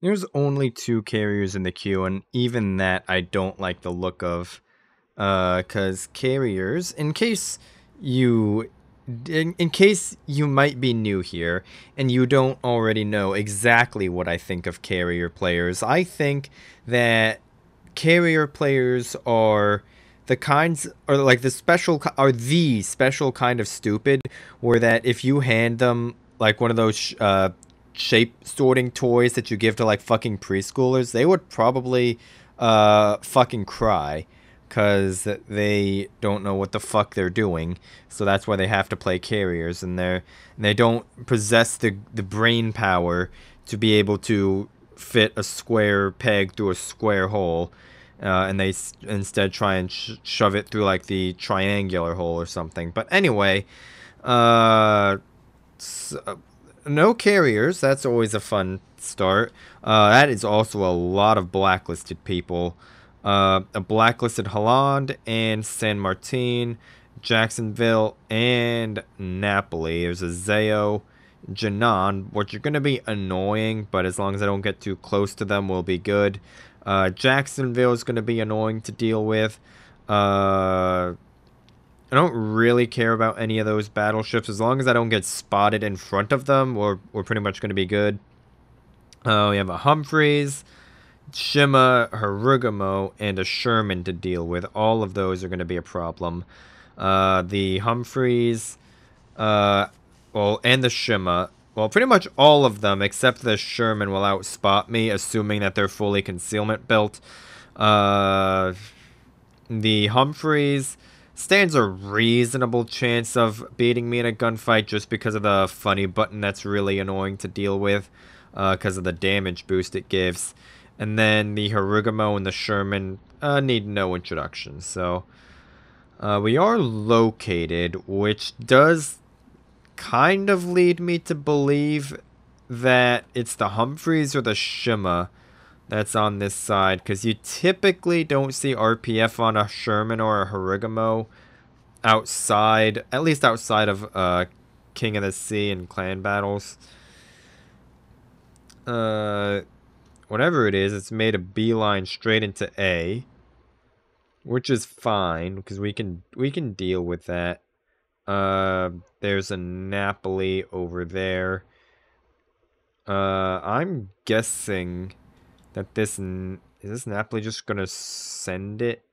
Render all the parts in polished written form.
There's only 2 carriers in the queue, and even that I don't like the look of. Cause carriers, you in case you might be new here and you don't already know exactly what I think of carrier players, I think that carrier players are the kinds, or like the special kind of stupid, where that if you hand them like one of those shape sorting toys that you give to like fucking preschoolers, they would probably fucking cry because they don't know what the fuck they're doing. So that's why they have to play carriers, and they don't possess the brain power to be able to fit a square peg through a square hole. And they instead try and shove it through like the triangular hole or something. But anyway, uh, no carriers. That's always a fun start. That is also a lot of blacklisted people. A blacklisted Holland and San Martin, Jacksonville, and Napoli. There's a Zayo, Janan, which are going to be annoying, but as long as I don't get too close to them, we'll be good. Jacksonville is going to be annoying to deal with. I don't really care about any of those battleships. As long as I don't get spotted in front of them, we're pretty much going to be good. We have a Humphreys, Shima, Harugamo, and a Sherman to deal with. All of those are going to be a problem. The Humphreys, and the Shima, well, pretty much all of them except the Sherman will outspot me, assuming that they're fully concealment built. The Humphreys stands a reasonable chance of beating me in a gunfight just because of the funny button that's really annoying to deal with, because of the damage boost it gives. And then the Harugamo and the Sherman need no introduction. So we are located, which does kind of lead me to believe that it's the Humphreys or the Shima that's on this side, because you typically don't see RPF on a Sherman or a Harugamo outside, at least outside of King of the Sea and clan battles. Whatever it is, it's made a beeline straight into A, which is fine because we can deal with that. There's a Napoli over there. I'm guessing that is this Napoli just gonna send it?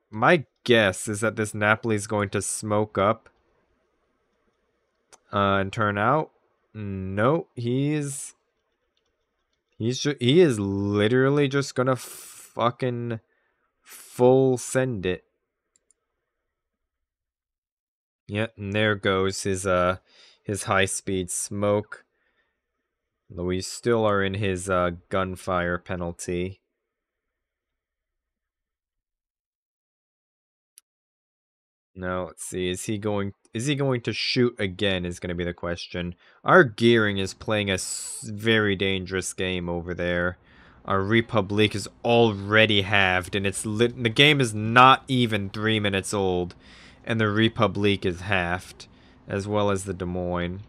My guess is that this Napoli is going to smoke up and turn out. No, he is literally just gonna fucking full send it. Yeah, and there goes his high speed smoke. Though we still are in his gunfire penalty. Now let's see, is he going to shoot again is going to be the question. Our gearing is playing a very dangerous game over there. Our Republic is already halved, and the game is not even 3 minutes old, and the Republic is halved, as well as the Des Moines.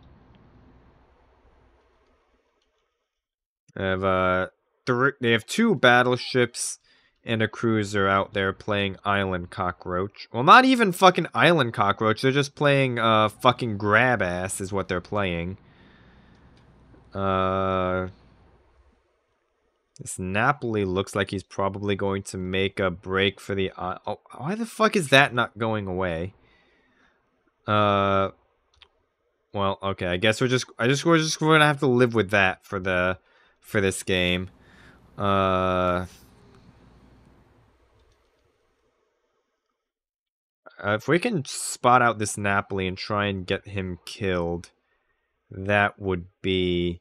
They have 2 battleships and a cruiser out there playing Island Cockroach. Well, not even fucking Island Cockroach. They're just playing fucking Grab Ass is what they're playing. This Napoli looks like he's probably going to make a break for the... oh, why the fuck is that not going away? Well, okay. I guess we're just gonna have to live with that for this game. If we can spot out this Napoli and try and get him killed, that would be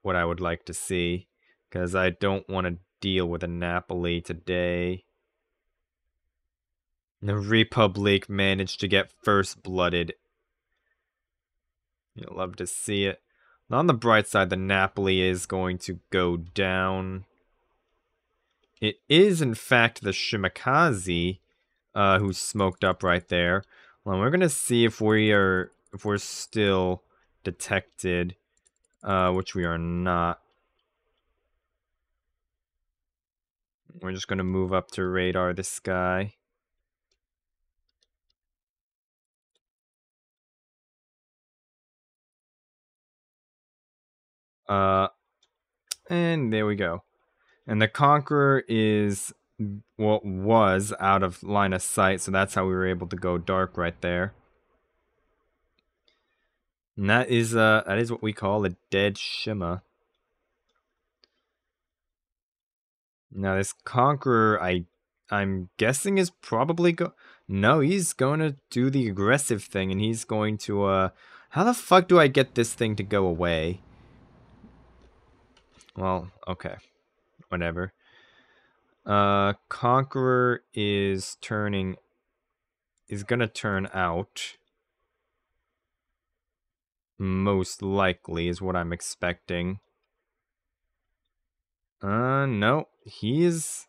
what I would like to see, because I don't want to deal with a Napoli today. The Republic managed to get first blooded. You'll love to see it. On the bright side, the Napoli is going to go down. It is, in fact, the Shimakaze who's smoked up right there. Well, we're gonna see if we're still detected, which we are not. We're just going to move up to radar this guy. And there we go. And the Conqueror is what was out of line of sight, so that's how we were able to go dark right there. And that is what we call a dead shimmer. Now this Conqueror, I'm guessing is probably no, he's going to do the aggressive thing, and he's going to how the fuck do I get this thing to go away? Well, okay. Whatever. Conqueror is gonna turn out. Most likely is what I'm expecting. No. He's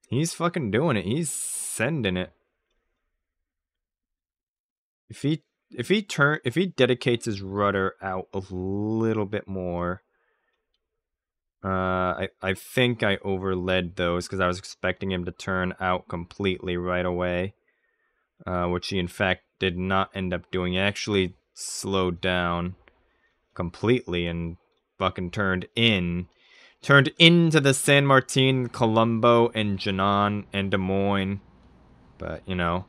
fucking doing it. He's sending it. If he dedicates his rudder out a little bit more. I think I overled those because I was expecting him to turn out completely right away. Which he in fact did not end up doing. He actually slowed down completely and fucking turned into the San Martin, Colombo, and Jinan, and Des Moines. But, you know,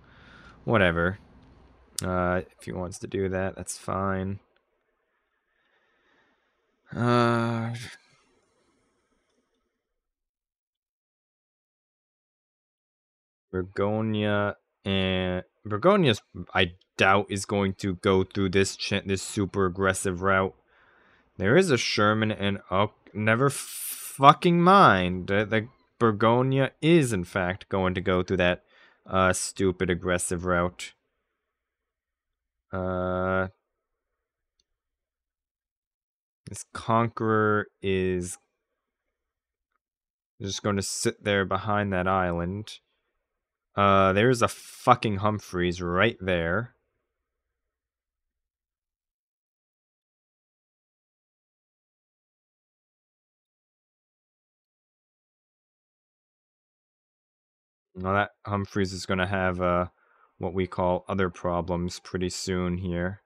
whatever. If he wants to do that, that's fine. Bergonia and Bergonia's, I doubt, is going to go through this super aggressive route. There is a Sherman, and oh, never fucking mind. The Bergonia is in fact going to go through that stupid aggressive route. This Conqueror is just going to sit there behind that island. There's a fucking Humphreys right there. Now that Humphreys is going to have what we call other problems pretty soon here.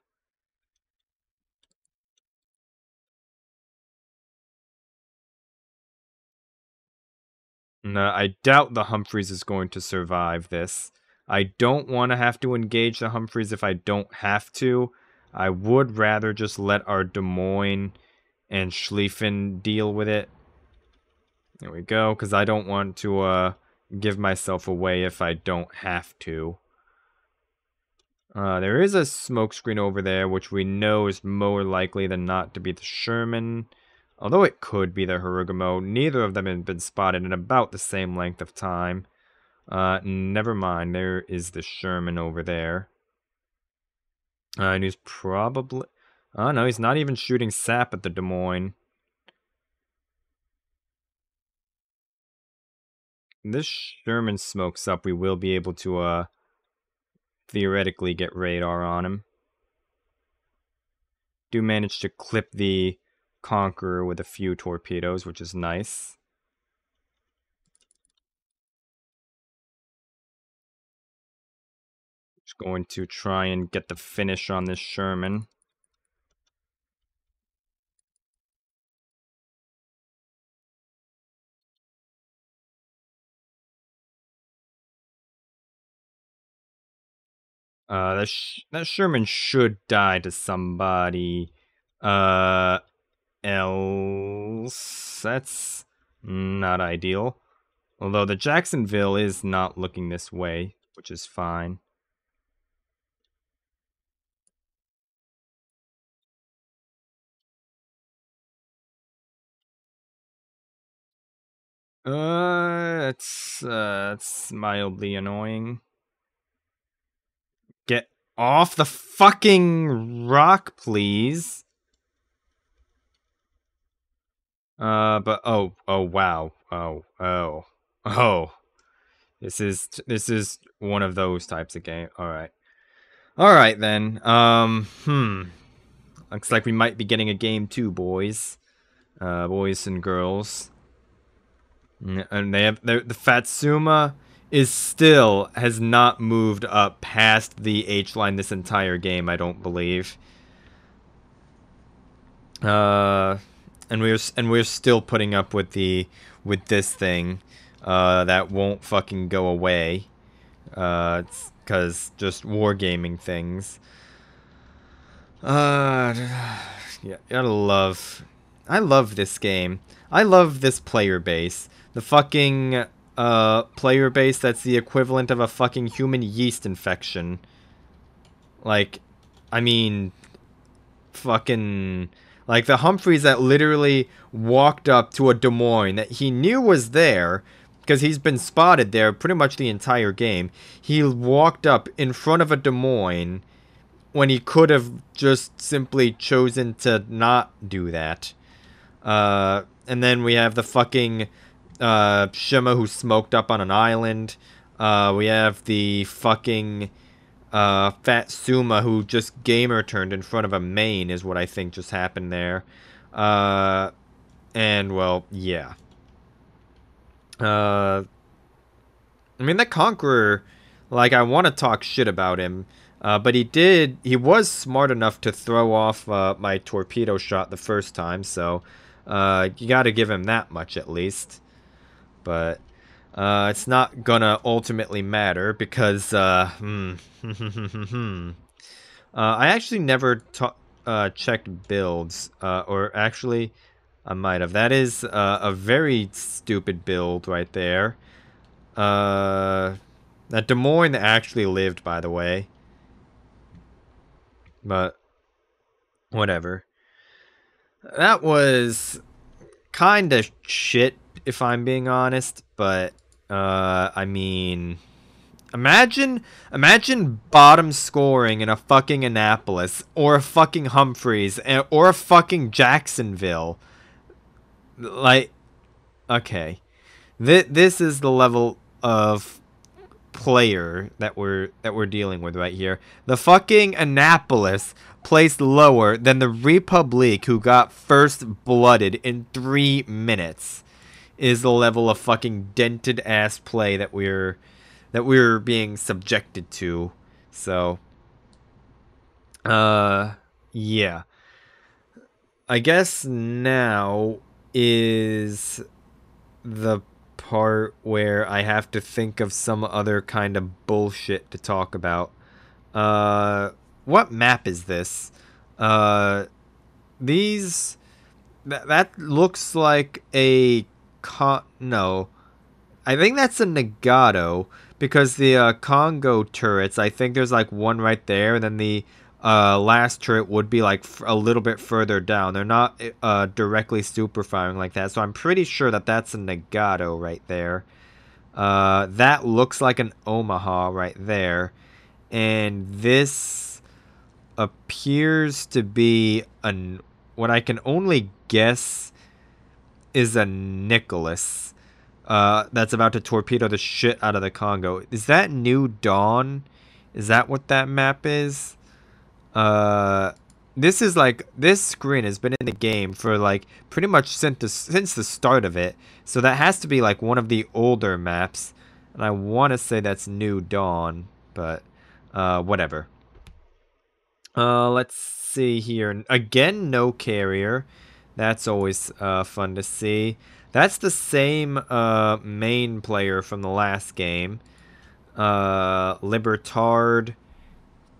No, I doubt the Humphreys is going to survive this. I don't want to have to engage the Humphreys if I don't have to. I would rather just let our Des Moines and Schlieffen deal with it. There we go, because I don't want to give myself away if I don't have to. There is a smokescreen over there, which we know is more likely than not to be the Sherman. Although it could be the Harugumo. Neither of them have been spotted in about the same length of time. Never mind. There is the Sherman over there. And he's probably... Oh, no, he's not even shooting sap at the Des Moines. This Sherman smokes up, we will be able to, theoretically get radar on him. Do manage to clip the Conqueror with a few torpedoes, which is nice. Just going to try and get the finish on this Sherman. That Sherman should die to somebody else. That's not ideal. Although the Jacksonville is not looking this way, which is fine. It's mildly annoying. Get off the fucking rock, please. But oh wow, oh. This is one of those types of game. All right then. Looks like we might be getting a game too, boys. Boys and girls. And they have the Fatsuma has not moved up past the H line this entire game, I don't believe. And we're still putting up with this thing that won't fucking go away. It's because just wargaming things. Yeah, I love this game. I love this player base. The fucking player base that's the equivalent of a fucking human yeast infection. Like, I mean, fucking, like the Humphreys that literally walked up to a Des Moines that he knew was there because he's been spotted there pretty much the entire game. He walked up in front of a Des Moines when he could have just simply chosen to not do that. And then we have the fucking Shima who smoked up on an island. We have the fucking Fatsuma who just gamer turned in front of a main is what I think just happened there. And well, yeah. I mean, the Conqueror, like, I want to talk shit about him. But he was smart enough to throw off my torpedo shot the first time, so you gotta give him that much at least. But it's not gonna ultimately matter because I actually never checked builds, or actually I might have. That is a very stupid build right there. That Des Moines actually lived, by the way. But whatever. That was kind of shit, if I'm being honest. But I mean, imagine bottom scoring in a fucking Annapolis or a fucking Humphreys or a fucking Jacksonville. Like, okay, this is the level of player that we're dealing with right here. The fucking Annapolis placed lower than the Republic, who got first blooded in 3 minutes, is the level of fucking dented ass play that we're being subjected to. So yeah, I guess now is the part where I have to think of some other kind of bullshit to talk about. What map is this? That looks like a no. I think that's a Nagato, because the Congo turrets, I think there's like one right there, and then the last turret would be like a little bit further down. They're not directly super firing like that, so I'm pretty sure that that's a Nagato right there. That looks like an Omaha right there, and this appears to be what I can only guess is a Nicholas that's about to torpedo the shit out of the Congo. Is that New Dawn? Is that what that map is? This is like, this screen has been in the game for like pretty much since the start of it. So that has to be like one of the older maps. And I want to say that's New Dawn, but whatever. Let's see here. Again, no carrier. That's always fun to see. That's the same main player from the last game. Libertard.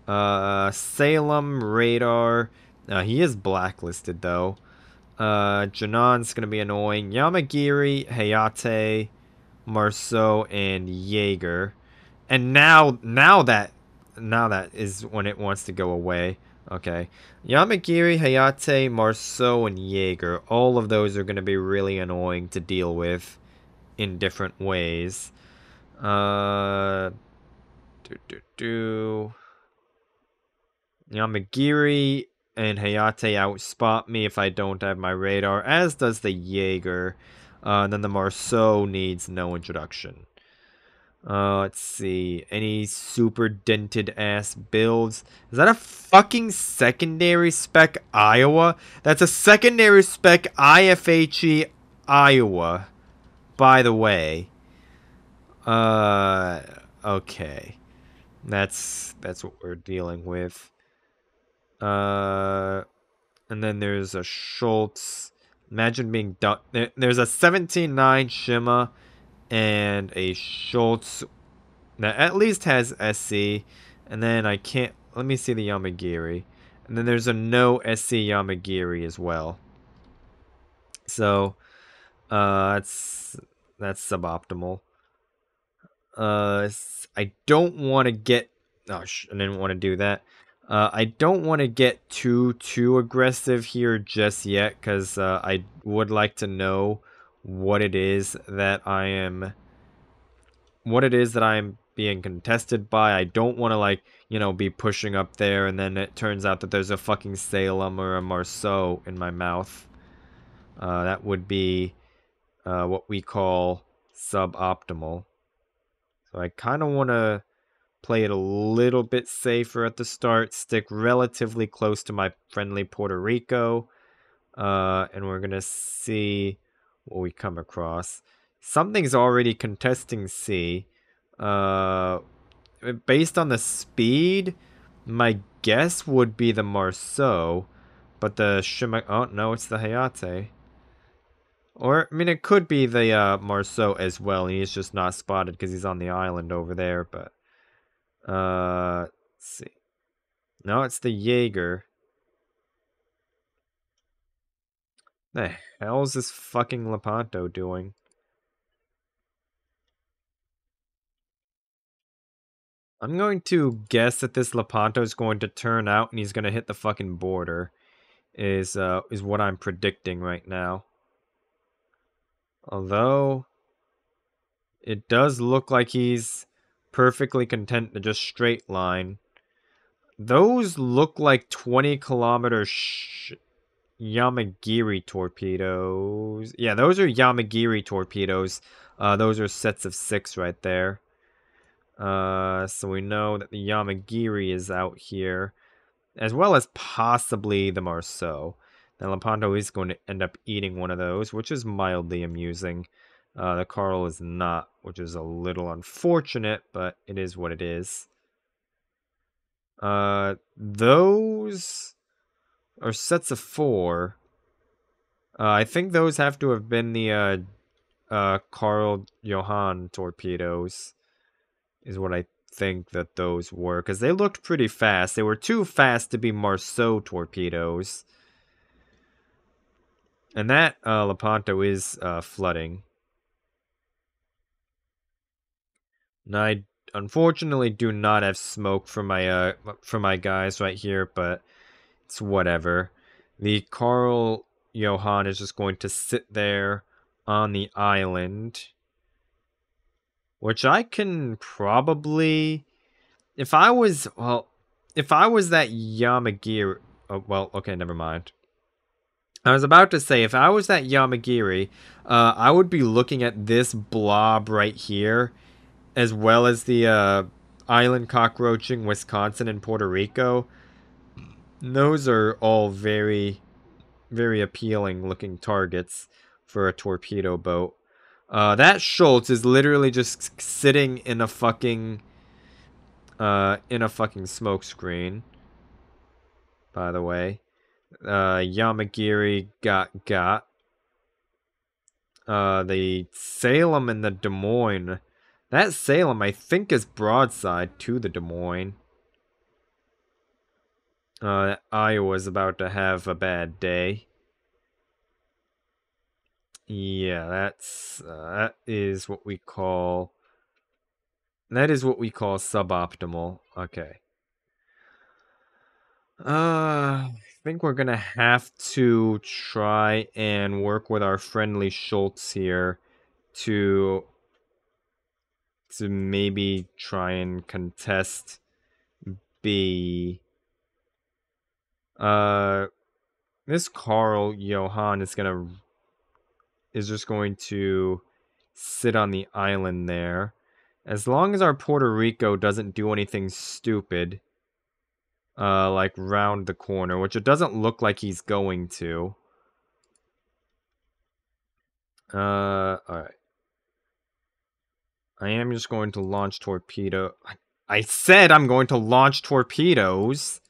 Salem, Radar. He is blacklisted, though. Janon's going to be annoying. Yamagiri, Hayate, Marceau, and Jaeger. And now that is when it wants to go away. Okay. Yamagiri, Hayate, Marceau, and Jaeger. All of those are going to be really annoying to deal with in different ways. Yamagiri and Hayate outspot me if I don't have my radar, as does the Jaeger. And then the Marceau needs no introduction. Let's see. Any super dented ass builds? Is that a fucking secondary spec Iowa? That's a secondary spec IFHE Iowa, by the way. Uh, okay. That's what we're dealing with. Uh, and then there's a Schultz. Imagine being done. There's a 17.9 Shima and a Schultz that at least has SC. And then I can't. Let me see the Yamagiri. And then there's a no SC Yamagiri as well. So, that's suboptimal. I don't want to get. Oh, I didn't want to do that. I don't want to get too aggressive here just yet, because I would like to know what it is that I'm being contested by. I don't want to, like, be pushing up there and then it turns out that there's a fucking Salem or a Marceau in my mouth. That would be what we call suboptimal. So I kind of want to play it a little bit safer at the start, stick relatively close to my friendly Puerto Rico, and we're going to see what we come across. Something's already contesting C. Based on the speed, my guess would be the Marceau, but the Shima... Oh, no, it's the Hayate. Or, I mean, it could be the Marceau as well, and he's just not spotted because he's on the island over there, but... let's see. No, it's the Jaeger. The hell is this fucking Lepanto doing? I'm going to guess that this Lepanto is going to turn out and he's going to hit the fucking border. Is what I'm predicting right now. Although it does look like he's perfectly content to just straight line. Those look like 20-kilometer Yamagiri torpedoes. Yeah, those are Yamagiri torpedoes. Those are sets of 6 right there. So we know that the Yamagiri is out here, as well as possibly the Marceau. Now Lepanto is going to end up eating one of those, which is mildly amusing. The Carl is not, which is a little unfortunate, but it is what it is. Those are sets of 4. I think those have to have been the Carl Johann torpedoes, is what I think that those were, because they looked pretty fast. They were too fast to be Marceau torpedoes. And that Lepanto is flooding. And I unfortunately do not have smoke for my guys right here, but it's whatever. The Carl Johann is just going to sit there on the island, which I can probably, if I was that Yamagiri, oh, well, okay, never mind. I was about to say, if I was that Yamagiri, I would be looking at this blob right here, as well as the island cockroaching Wisconsin and Puerto Rico. Those are all very, very appealing looking targets for a torpedo boat. That Schultz is literally just sitting in a fucking smoke screen. By the way, Yamagiri got. The Salem and the Des Moines. That Salem, I think, is broadside to the Des Moines. Iowa's about to have a bad day. Yeah, that is what we call suboptimal. Okay. I think we're gonna have to try and work with our friendly Schultz here to maybe try and contest B. This Carl Johann is just going to sit on the island there. As long as our Puerto Rico doesn't do anything stupid, like round the corner, which it doesn't look like he's going to. Alright. I am just going to launch torpedo. I said I'm going to launch torpedoes.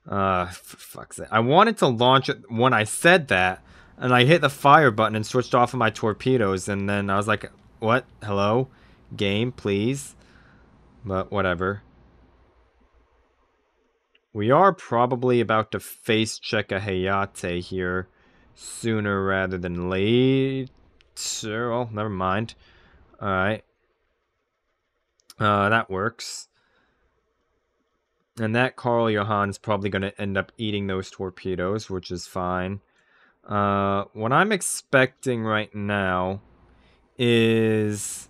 For fuck's sake. I wanted to launch it when I said that, and I hit the fire button and switched off of my torpedoes, and then I was like, what? Hello? Game, please? But whatever. We are probably about to face check a Hayate here sooner rather than later. Well, never mind. Alright. That works. And that Carl Johan's probably going to end up eating those torpedoes, which is fine. What I'm expecting right now is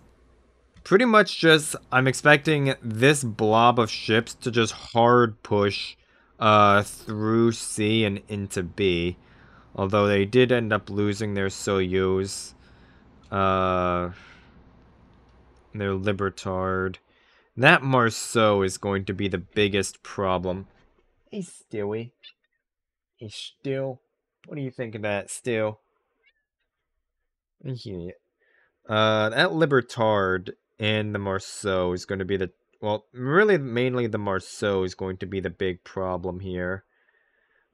pretty much just, I'm expecting this blob of ships to just hard push through C and into B. Although they did end up losing their Soyuz, their Libertard. That Marceau is going to be the biggest problem. Hey, Stewie. Hey, Still. What do you think of that, Still? Yeah. That Libertard and the Marceau is going to be the... Well, really, mainly the Marceau is going to be the big problem here.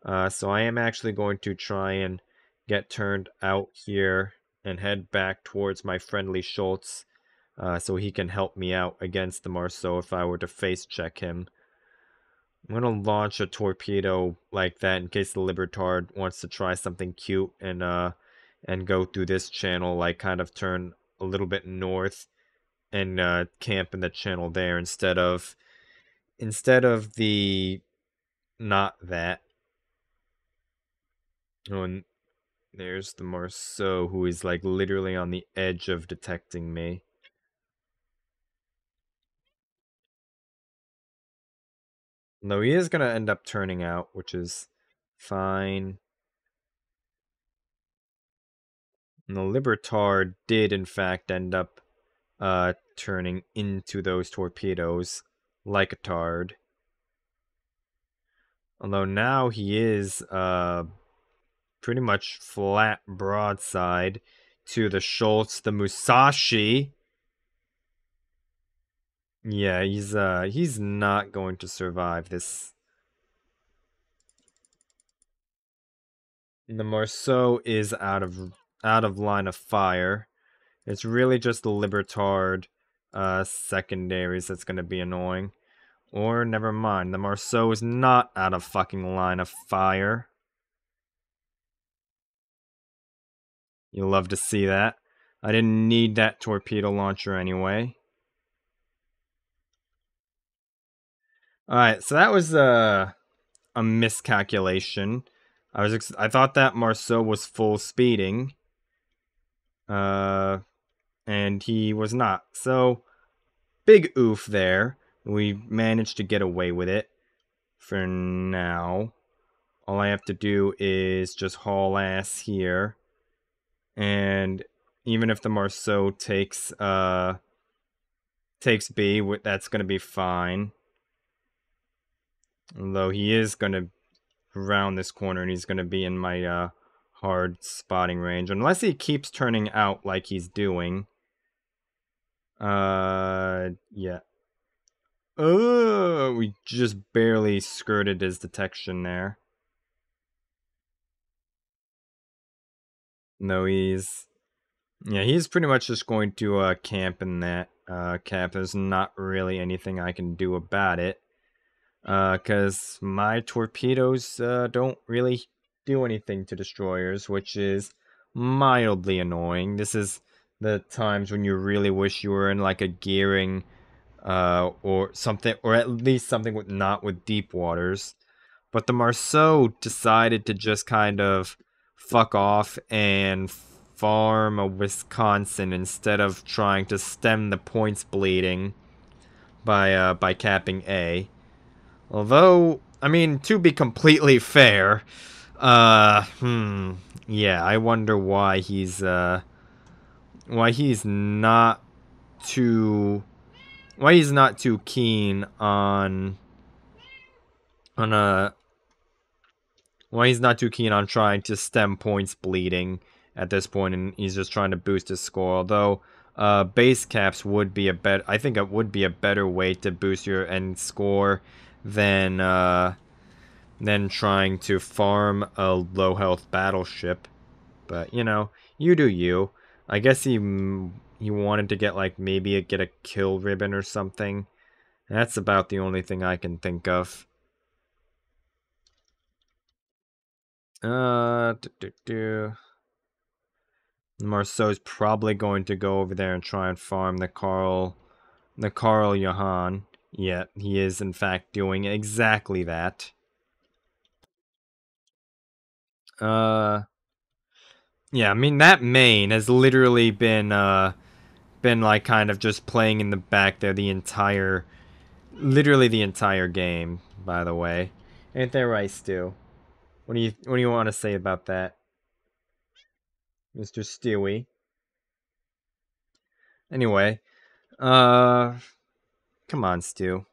So I am actually going to try and get turned out here and head back towards my friendly Schultz, so he can help me out against the Marceau if I were to face check him. I'm going to launch a torpedo like that in case the Libertard wants to try something cute and go through this channel, like kind of turn a little bit north and camp in the channel there instead of the not that. Oh, and there's the Marceau, who is like literally on the edge of detecting me. Though he is gonna end up turning out, which is fine. And the Libertard did in fact end up turning into those torpedoes like a tard. Although now he is pretty much flat broadside to the Schultz, the Musashi. Yeah, he's not going to survive this. The Marceau is out of line of fire. It's really just the Libertard secondaries that's going to be annoying. Or never mind, the Marceau is not out of fucking line of fire. You'll love to see that. I didn't need that torpedo launcher anyway. Alright, so that was a miscalculation. I thought that Marceau was full speeding. And he was not. So, big oof there. We managed to get away with it. For now. All I have to do is just haul ass here. And even if the Marceau takes B, that's going to be fine. Although he is going to round this corner and he's going to be in my hard spotting range. Unless he keeps turning out like he's doing. Yeah. Oh, we just barely skirted his detection there. No, he's pretty much just going to camp in that cap. There's not really anything I can do about it. Because my torpedoes don't really do anything to destroyers, which is mildly annoying. This is the times when you really wish you were in like a gearing or something, or at least something with not with deep waters. But the Marceau decided to just kind of fuck off and farm a Wisconsin instead of trying to stem the points bleeding by capping A. Although, I mean, to be completely fair, yeah, I wonder why he's not too why he's not too keen on a why he's not too keen on trying to stem points bleeding at this point, and he's just trying to boost his score. Although base caps would be I think it would be a better way to boost your end score than trying to farm a low health battleship. But you know, you do you. I guess he wanted to get like maybe get a kill ribbon or something. That's about the only thing I can think of. Do, do, do. Marceau's probably going to go over there and try and farm the Carl Johan. Yeah, he is in fact doing exactly that. Yeah, I mean that main has literally been like kind of just playing in the back there literally the entire game, by the way. Ain't that right, Stu? What do you want to say about that, Mr. Stewie? Anyway, uh come on, Stu.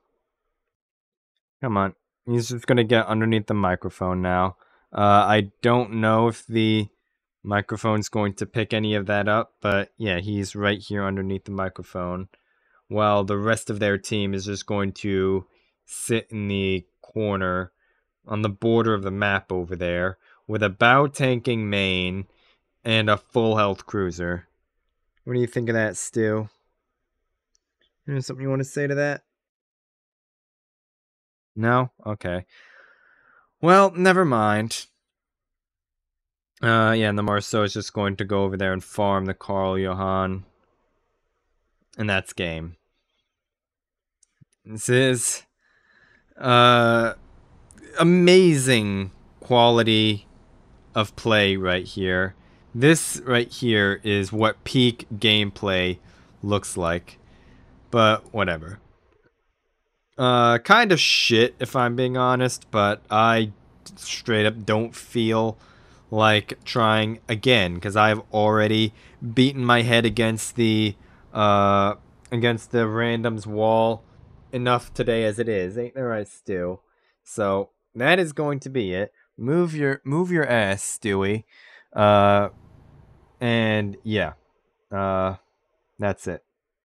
Come on. He's just gonna get underneath the microphone now. I don't know if the microphone's going to pick any of that up, but yeah, he's right here underneath the microphone. While the rest of their team is just going to sit in the corner on the border of the map over there with a bow tanking main and a full health cruiser. What do you think of that, Stu? There's something you want to say to that? No? Okay. Well, never mind. Yeah, and the Marceau is just going to go over there and farm the Carl Johan. And that's game. This is amazing quality of play right here. This right here is what peak gameplay looks like. But whatever. Kind of shit if I'm being honest, but I straight up don't feel like trying again because I've already beaten my head uh against the randoms wall enough today as it is. Ain't there, right, Stu? So that is going to be it. Move your ass, Stewie. Uh and yeah. Uh that's it.